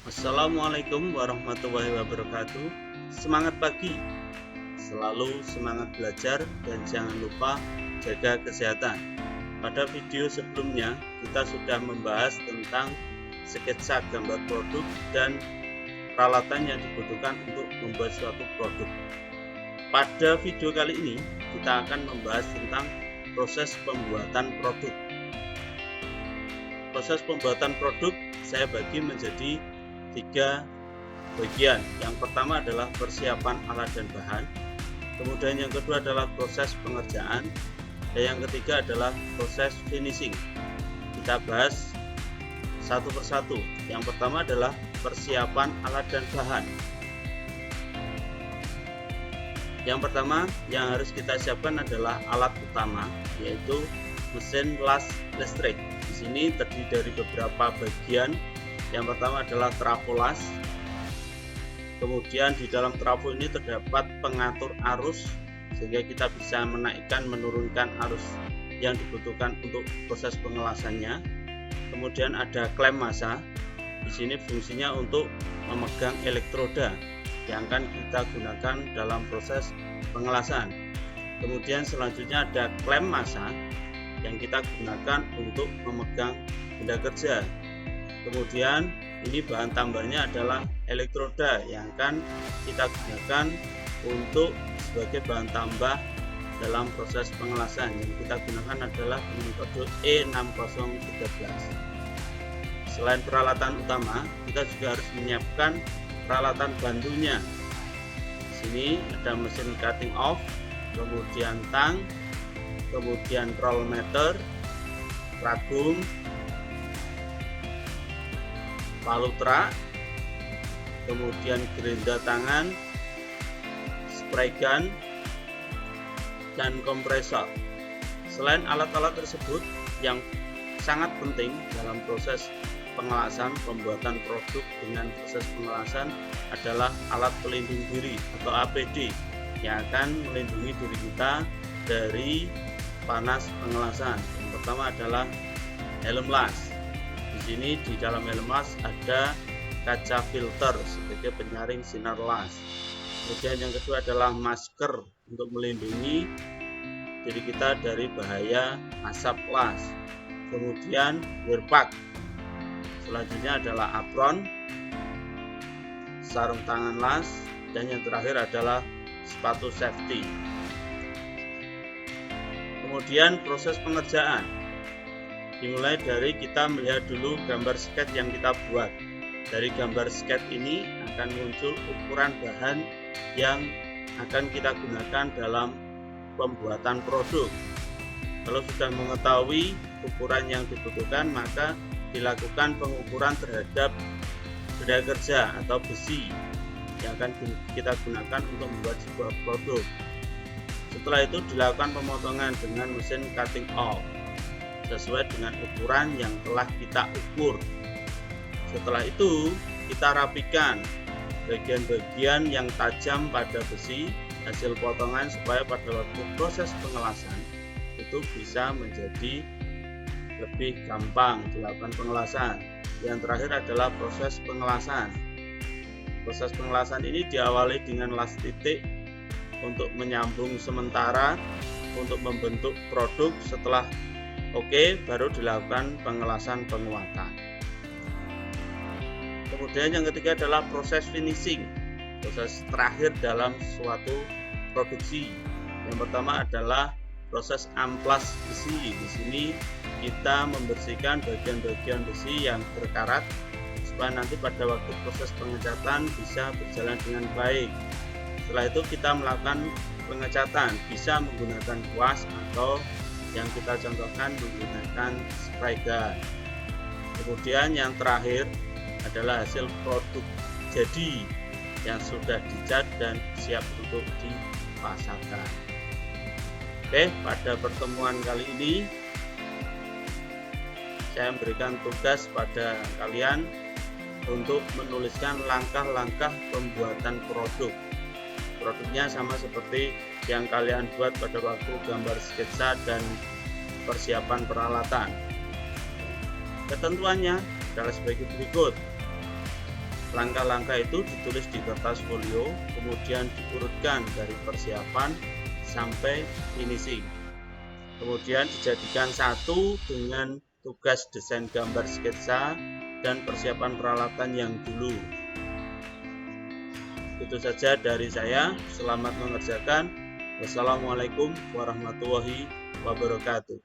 Assalamualaikum warahmatullahi wabarakatuh. Semangat pagi, selalu semangat belajar dan jangan lupa jaga kesehatan. Pada video sebelumnya kita sudah membahas tentang sketsa gambar produk dan peralatan yang dibutuhkan untuk membuat suatu produk. Pada video kali ini kita akan membahas tentang proses pembuatan produk. Proses pembuatan produk saya bagi menjadi 3 bagian. Yang pertama adalah persiapan alat dan bahan, kemudian yang kedua adalah proses pengerjaan, dan yang ketiga adalah proses finishing. Kita bahas satu persatu. Yang pertama adalah persiapan alat dan bahan. Yang pertama yang harus kita siapkan adalah alat utama, yaitu mesin las listrik. Di sini terdiri dari beberapa bagian. Yang pertama adalah trafo las. Kemudian di dalam trafo ini terdapat pengatur arus sehingga kita bisa menaikkan menurunkan arus yang dibutuhkan untuk proses pengelasannya. Kemudian ada klem massa. Di sini fungsinya untuk memegang elektroda yang akan kita gunakan dalam proses pengelasan. Kemudian selanjutnya ada klem massa yang kita gunakan untuk memegang benda kerja. Kemudian ini bahan tambahnya adalah elektroda yang akan kita gunakan untuk sebagai bahan tambah dalam proses pengelasan. Yang kita gunakan adalah dengan kode E6013. Selain peralatan utama, kita juga harus menyiapkan peralatan bantunya. Di sini ada mesin cutting off, kemudian tang, kemudian roll meter, ragum, palu trak, kemudian gerinda tangan, spray gun, dan kompresor. Selain alat-alat tersebut, yang sangat penting dalam proses pengelasan pembuatan produk dengan proses pengelasan adalah alat pelindung diri atau APD yang akan melindungi diri kita dari panas pengelasan. Yang pertama adalah helm las. Di sini di dalam helm las ada kaca filter sebagai penyaring sinar las. Kemudian yang kedua adalah masker untuk melindungi diri kita dari bahaya asap las. Kemudian wearpack. Selanjutnya adalah apron, sarung tangan las, dan yang terakhir adalah sepatu safety. Kemudian proses pengerjaan dimulai dari kita melihat dulu gambar sketch yang kita buat. Dari gambar sketch ini akan muncul ukuran bahan yang akan kita gunakan dalam pembuatan produk. Kalau sudah mengetahui ukuran yang dibutuhkan, maka dilakukan pengukuran terhadap benda kerja atau besi yang akan kita gunakan untuk membuat sebuah produk. Setelah itu dilakukan pemotongan dengan mesin cutting off sesuai dengan ukuran yang telah kita ukur. Setelah itu kita rapikan bagian-bagian yang tajam pada besi hasil potongan supaya pada waktu proses pengelasan itu bisa menjadi lebih gampang dilakukan pengelasan. Yang terakhir adalah proses pengelasan. Proses pengelasan ini diawali dengan las titik untuk menyambung sementara untuk membentuk produk. Setelah oke, baru dilakukan pengelasan penguatan. Kemudian yang ketiga adalah proses finishing, proses terakhir dalam suatu produksi. Yang pertama adalah proses amplas besi. Di sini kita membersihkan bagian-bagian besi yang berkarat supaya nanti pada waktu proses pengecatan bisa berjalan dengan baik. Setelah itu kita melakukan pengecatan, bisa menggunakan kuas atau yang kita contohkan menggunakan spray gun. Kemudian yang terakhir adalah hasil produk jadi yang sudah dicat dan siap untuk dipasarkan. Oke, pada pertemuan kali ini saya memberikan tugas pada kalian untuk menuliskan langkah-langkah pembuatan produk. Produknya sama seperti yang kalian buat pada waktu gambar sketsa dan persiapan peralatan. Ketentuannya adalah sebagai berikut. Langkah-langkah itu ditulis di kertas folio, kemudian diurutkan dari persiapan sampai finishing. Kemudian dijadikan satu dengan tugas desain gambar sketsa dan persiapan peralatan yang dulu. Itu saja dari saya. Selamat mengerjakan. Wassalamualaikum warahmatullahi wabarakatuh.